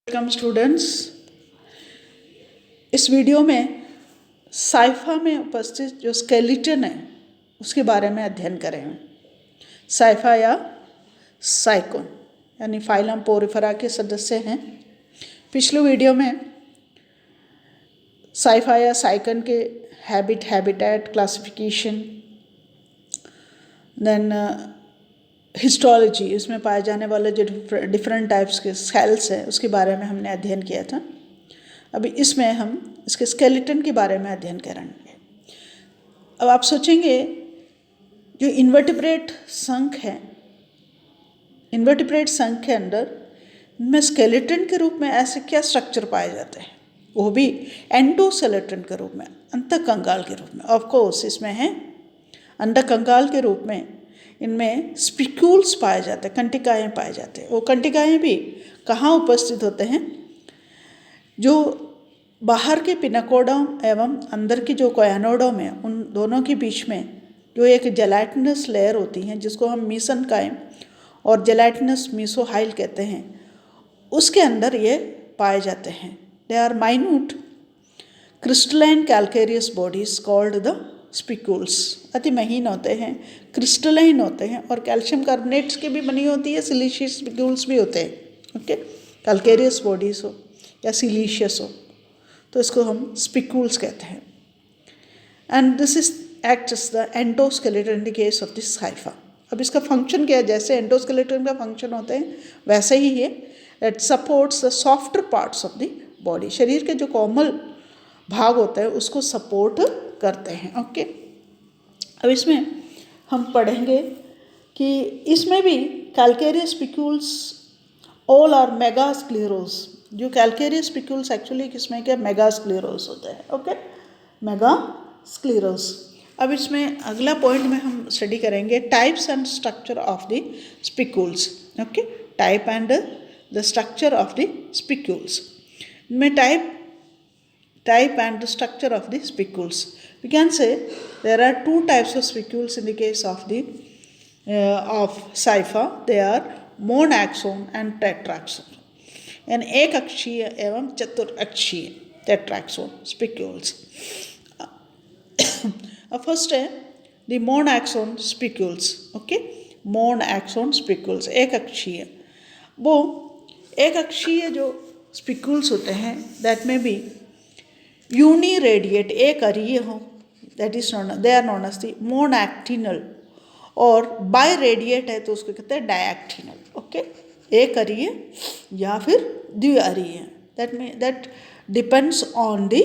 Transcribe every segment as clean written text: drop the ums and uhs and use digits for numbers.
Welcome students. इस video में cipher में उपस्थित जो स्केलेटन है उसके बारे में अध्ययन करेंगे। साइफा या साइकोन यानी फाइलम पोरिफेरा के सदस्य हैं। पिछले वीडियो में साइफा या साइकोन के हैबिटेट क्लासिफिकेशन, देन हिस्टोलॉजी, इसमें पाए जाने वाले जो डिफरेंट टाइप्स के सेल्स हैं उसके बारे में हमने अध्ययन किया था। अभी इसमें हम इसके स्केलेटन के बारे में अध्ययन करेंगे। अब आप सोचेंगे जो इन्वर्टिब्रेट संख है, इन्वर्टिब्रेट संख के अंदर इनमें स्केलेटन के रूप में ऐसे क्या स्ट्रक्चर पाए जाते हैं, वो भी एंडोस्केलेटन के रूप में, अंतःकंकाल के रूप में। ऑफ कोर्स इसमें है अंडकंकाल के रूप में, इनमें स्पिक्यूल्स पाए जाते हैं, कंटिकाएँ पाए जाते हैं। वो कंटिकाएँ भी कहाँ उपस्थित होते हैं, जो बाहर के पिनाकोडम एवं अंदर की जो कोयानोडम है, उन दोनों के बीच में जो एक जेलाटिनस लेयर होती है जिसको हम मीसेनकाइम और जेलाटिनस मीसोहाइल कहते हैं, उसके अंदर ये पाए जाते हैं। They are minute crystalline calcareous bodies called the spicules. अति महीन होते हैं, क्रिस्टलाइन होते हैं और कैल्शियम कार्बोनेट्स की भी बनी होती है, सिलिशियस स्पिक्यूल्स भी होते हैं। ओके, कैल्केरियस बॉडीज हो या सिलिशियस हो तो इसको हम स्पिक्यूल्स कहते हैं। And this is act as the endoskeleton in the case of this Scypha. अब इसका फंक्शन क्या है, जैसे एंडोस्केलेटन का फंक्शन होते हैं वैसे ही है, it supports the softer parts of the body. शरीर के जो कोमल भाग होता है उसको सपोर्ट करते हैं। ओके, अब इसमें हम पढ़ेंगे कि इसमें भी कैल्केरियस स्पिक्यूल्स ऑल आर मेगास्क्लेरोस। जो कैल्केरियस स्पिक्यूल्स एक्चुअली किसमें क्या मेगास्क्लेरोस होते हैं। ओके, मेगास्क्लेरोस। अब इसमें अगला पॉइंट में हम स्टडी करेंगे types and structure of the spicules. Okay, type and the structure of the spicules. में type and the structure of the spicules. We can say there are two types of spicules in the case of the of Saifa. They are monaxon and tetraxon. And एक अक्षीय एवं चतुरअक्षीय tetraxon spicules. First है the monaxon spicules. Okay, monaxon spicules एक अक्षीय। वो एक अक्षीय जो spicules होते हैं that may be यूनिरेडिएट, एक अरीय हो, that is non, they are known as the monactinal. और बाइरेडिएट है तो उसको कहते हैं डायैक्टिनल। ओके, एक अरीय या फिर द्विअरीय, that depends on the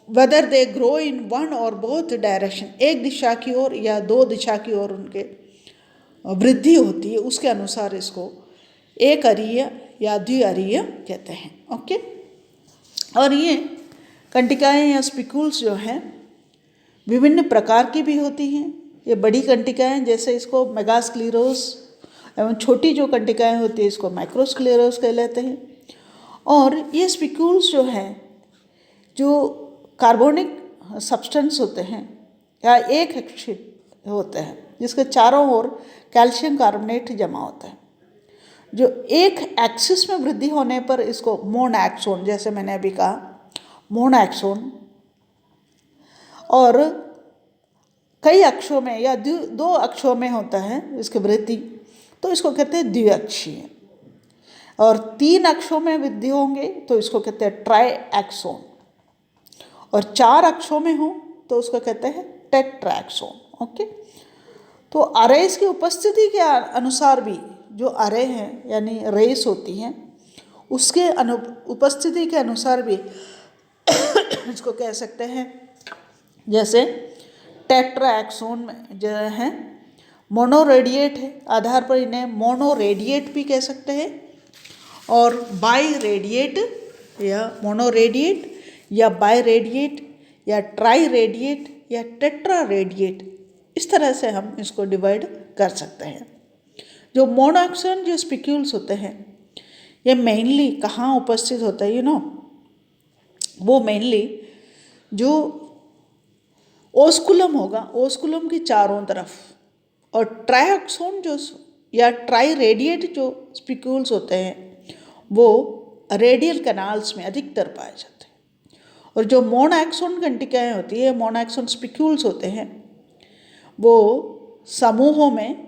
whether they grow in one or both direction, एक दिशा की ओर या दो दिशा की ओर उनके वृद्धि होती है, उसके अनुसार इसको एक अरीय या द्विअरीय कहते हैं। ओके, और ये कंटिकाएँ या स्पिक्यूल्स जो हैं विभिन्न प्रकार की भी होती हैं। ये बड़ी कंटिकाएँ जैसे इसको मेगास्क्लेरोस एवं छोटी जो कंटिकाएँ होती है इसको माइक्रोस्क्लेरोस कह लेते हैं। और ये स्पिक्यूल्स जो हैं जो कार्बोनिक सब्सटेंस होते हैं या एक अक्षीय होते हैं जिसके चारों ओर कैल्शियम कार्बोनेट जमा होता है, जो एक एक्सिस में वृद्धि होने पर इसको मोनैक्सोन, जैसे मैंने अभी कहा मोनैक्सोन, और कई अक्षों में या दो अक्षों में होता है इसकी वृद्धि तो इसको कहते हैं द्विअक्षीय, और तीन अक्षों में वृद्धि होंगे तो इसको कहते हैं ट्राइएक्सोन, और चार अक्षों में हो तो उसको कहते हैं टेट्राएक्सोन। ओके, तो अरेस की उपस्थिति के अनुसार भी जो अरे हैं यानी रेस होती हैं उसके उपस्थिति के अनुसार भी इसको कह सकते हैं, जैसे टेट्राएक्सोन में जो है मोनोरेडिएट है, आधार पर इन्हें मोनोरेडिएट भी कह सकते हैं, और बाइरेडिएट या मोनोरेडिएट या बाइरेडिएट या ट्राइरेडिएट या टेट्रारेडिएट, इस तरह से हम इसको डिवाइड कर सकते हैं। जो मोनैक्सोन जो स्पिक्यूल्स होते हैं ये मेनली कहाँ उपस्थित होता है, वो मेनली जो ओस्कुलम होगा, ओस्कुलम की चारों तरफ, और ट्राइएक्सोन जो या ट्राई रेडिएट जो स्पिक्यूल्स होते हैं वो रेडियल कैनाल्स में अधिकतर पाए जाते हैं। और जो मोनोएक्सोन कंटिकाएँ होती है, मोनोएक्सोन स्पिक्यूल्स होते हैं, वो समूहों में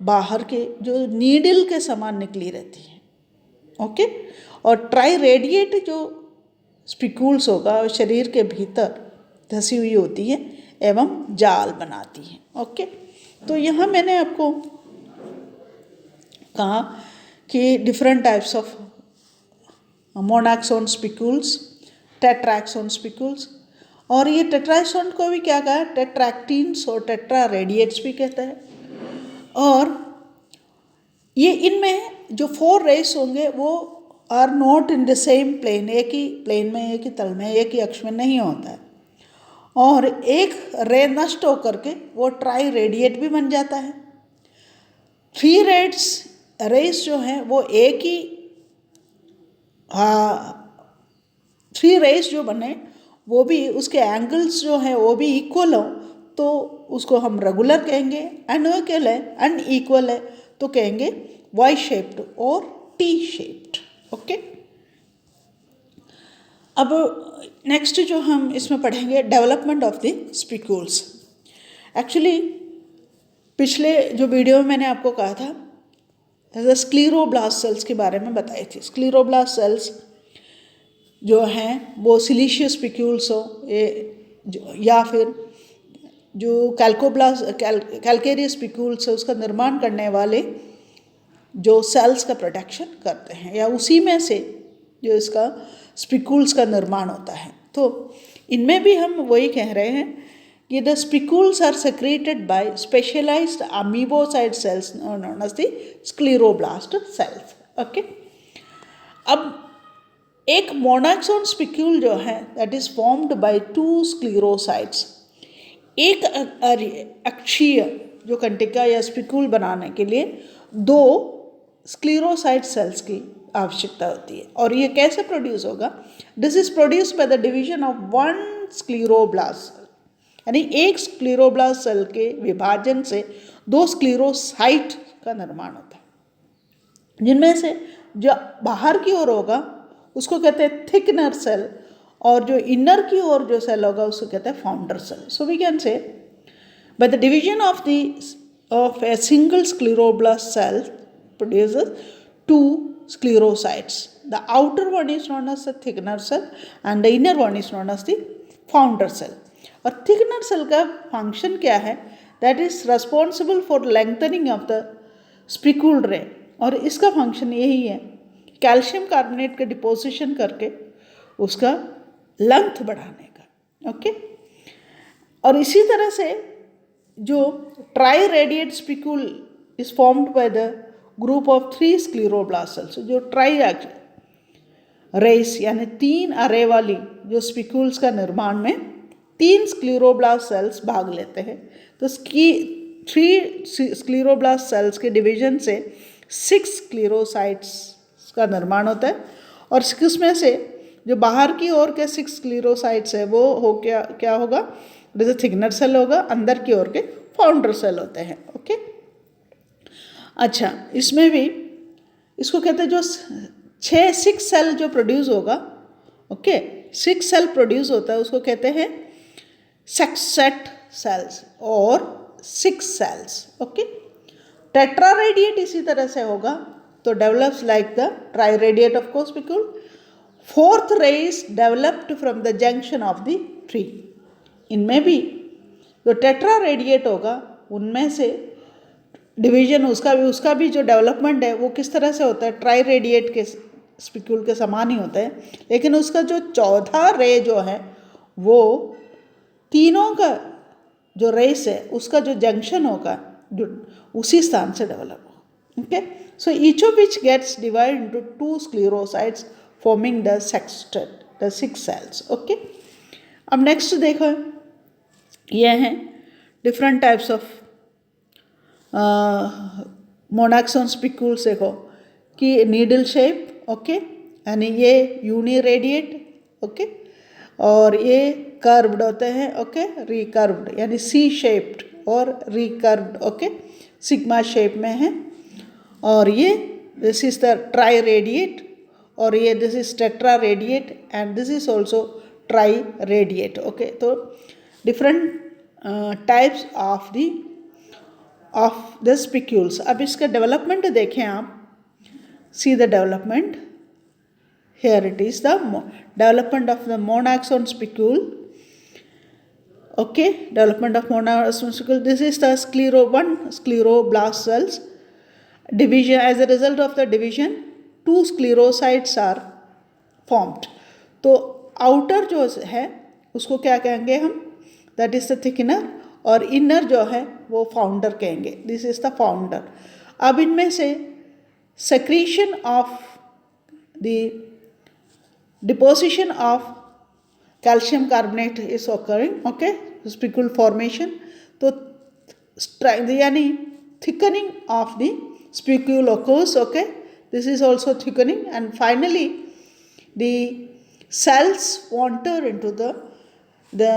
बाहर के जो नीडल के समान निकली रहती है। ओके। और ट्राई रेडिएट जो स्पिक्यूल्स होगा वो शरीर के भीतर धसी हुई होती है एवं जाल बनाती है। ओके। तो यहाँ मैंने आपको कहा कि different types of monaxon spicules, tetraxon spicules, और ये टेट्राएक्सोन को भी क्या कहा, टेट्रैक्टिन्स और टेट्रा रेडिएट्स भी कहता है। और ये इनमें जो 4 रेस होंगे वो are not in the same plane, एक ही प्लेन में, एक ही तल में, एक ही अक्ष में नहीं होता है। और एक रे नष्ट होकर के वो ट्राई रेडिएट भी बन जाता है। 3 रेस जो हैं वो एक ही 3 रेस जो बने वो भी उसके एंगल्स जो हैं वो भी इक्वल हो तो उसको हम रेगुलर कहेंगे। अनइक्वल है, अनइक्वल है तो कहेंगे वाई शेप्ड और टी शेप्ड। ओके। अब नेक्स्ट जो हम इसमें पढ़ेंगे development of the spicules. Actually पिछले जो वीडियो में मैंने आपको कहा था स्क्लीरोब्लास्ट सेल्स के बारे में बताई थी। स्क्लीरोब्लास्ट सेल्स जो हैं वो सिलीशियस स्पिक्यूल्स हो या फिर जो कैल्केरियस स्पिक्यूल्स है उसका निर्माण करने वाले जो सेल्स का प्रोटेक्शन करते हैं, या उसी में से जो इसका स्पिक्यूल्स का निर्माण होता है। तो इनमें भी हम वही कह रहे हैं कि the spicules are secreted by specialised amoebocyte cells known as the scleroblast cells. Okay. अब एक मोनोएक्सोन स्पिक्यूल जो है that is formed by 2 sclerocytes. एक अक्षीय जो कंटिका या स्पिक्यूल बनाने के लिए 2 स्क्लीरोसाइट सेल्स की आवश्यकता होती है। और ये कैसे प्रोड्यूस होगा? This is produce by the division of 1 स्क्लीरोब्लास्ट, यानी एक स्क्लीरोब्लास्ट सेल के विभाजन से 2 स्क्लीरोसाइट का निर्माण होता है, जिनमें से जो बाहर की ओर होगा उसको कहते हैं थिकनर सेल, और जो इनर की ओर जो सेल होगा उसको कहते हैं founder cell. So we can say by the division of a single scleroblast cell produces 2 sclerocytes. The outer one is known as the thickener cell and the inner one is known as the founder cell. और thickener cell का function क्या है? That is responsible for lengthening of the spicule रे, और इसका function यही है calcium carbonate का डिपोजिशन करके उसका लेंथ बढ़ाने का। ओके। और इसी तरह से जो triradiate spicule is formed by the group of 3 scleroblast cells. जो ट्राई रेस यानी 3 अरे वाली जो स्पिक्यूल्स का निर्माण में 3 स्क्लीरोब्लास्ट सेल्स भाग लेते हैं। तो 3 स्क्लीरोब्लास्ट सेल्स के डिवीजन से 6 स्क्लीरोसाइट्स का निर्माण होता है, और इसमें से जो बाहर की ओर के 6 स्क्लीरोसाइट्स है वो हो क्या होगा? जैसे थिकनर सेल होगा, अंदर की ओर के फाउंडर सेल होते हैं। ओके। अच्छा, इसमें भी इसको कहते हैं जो 6 सेल जो प्रोड्यूस होगा, ओके, 6 सेल प्रोड्यूस होता है उसको कहते हैं सेक्सेट सेल्स और 6 सेल्स। ओके। टेट्रा रेडिएट इसी तरह से होगा तो develops like the try radiate of course spicule. 4th race developed from the junction of the tree. इनमें भी जो टेट्रा रेडिएट होगा उनमें से डिवीजन उसका भी जो डेवलपमेंट है वो किस तरह से होता है? ट्राई रेडिएट के स्पिक्यूल के समान ही होता है, लेकिन उसका जो 14 रे जो है वो तीनों का जो रेस है उसका जो जंक्शन होगा जो उसी स्थान से डेवलप होगा। ओके। So each of which gets divide into 2 sclerocytes forming the sextet, the 6 cells. Okay. अब नेक्स्ट देखो, ये हैं different types of monaxon spicules. देखो कि नीडल शेप, ओके, यानी ये यूनी रेडिएट, ओके, और ये कर्व्ड होते हैं, ओके, रिकर्व्ड, यानी सी शेप्ड और रिकर्व्ड, ओके, सिग्मा शेप में है। और ये this is the triradiate, और ये this is tetraradiate, and this is also triradiate. Okay, तो different types of the spicules. अब इसका डेवलपमेंट देखें आप, see the development, here it is the development of the monaxon spicule. Okay, development of monoaxon spicule. This is the scleroblast cells division. As a result of the division, 2 sclerocytes are formed. तो outer जो है उसको क्या कहेंगे हम, that is the thickener, और inner जो है वो फाउंडर कहेंगे, दिस इज द फाउंडर। अब इनमें से secretion of the deposition of calcium carbonate is occurring, okay, spicule formation. तो यानी thickening of the spicule occurs, okay, this is also thickening, and finally the cells wander into the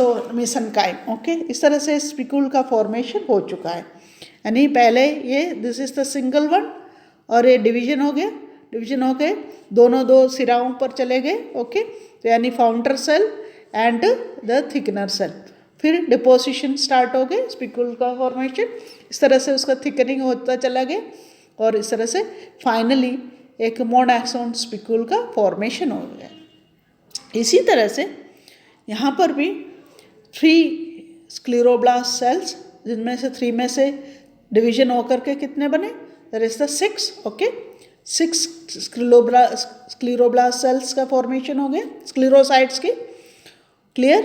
mesenchyme, okay। इस तरह से spicule का formation हो चुका है, यानी पहले ये this is the single one, और ये डिवीजन हो गया, डिवीजन हो गए, दोनों दो सिराओं पर चले गए, ओके, तो यानी founder cell and the thickener cell, फिर डिपोजिशन स्टार्ट हो गए, स्पिक्यूल का फॉर्मेशन, इस तरह से उसका थिकनिंग होता चला गया, और इस तरह से फाइनली एक मोनाक्सोन स्पिक्यूल का फॉर्मेशन हो गया। इसी तरह से यहाँ पर भी 3 स्क्लेरोब्लास्ट सेल्स, जिनमें से 3 में से डिवीजन होकर के कितने बने, that is the 6, okay, 6 scleroblast cells का फॉर्मेशन हो गया, स्क्लेरोसाइट्स की, क्लियर।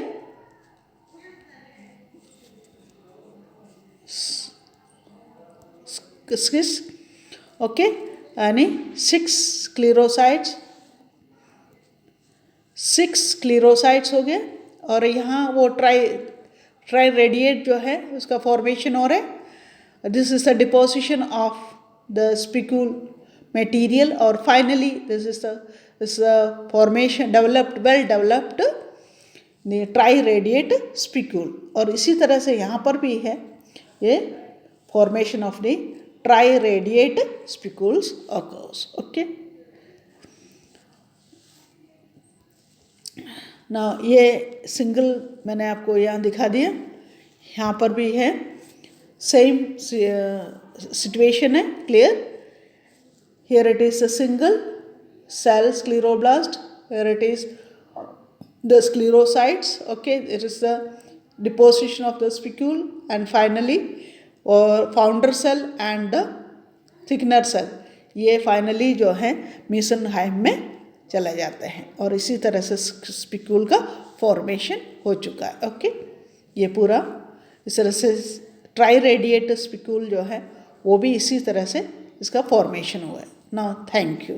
ओके, यानी 6 स्क्लेरोसाइट्स हो गए, और यहाँ वो ट्राई रेडिएट जो है उसका फॉर्मेशन हो रहा है, this is the deposition of the spicule material, और finally this is the formation well developed the tri-radiate spicule। और इसी तरह से यहाँ पर भी है ये formation of the tri-radiate spicules occurs, okay। now ये सिंगल मैंने आपको यहाँ दिखा दिया, यहाँ पर भी है सेम सिचुएशन है, clear. Here it is a single cell scleroblast, here it is the sclerocytes, okay, it is the deposition of the spicule, and finally founder cell and the thickener cell, ये finally जो है mesenchyme में चले जाते हैं, और इसी तरह से स्पिक्यूल का फॉर्मेशन हो चुका है, ओके। ये पूरा इस तरह से ट्राई रेडिएट स्पिक्यूल जो है वो भी इसी तरह से इसका फॉर्मेशन हुआ है। Now, thank you.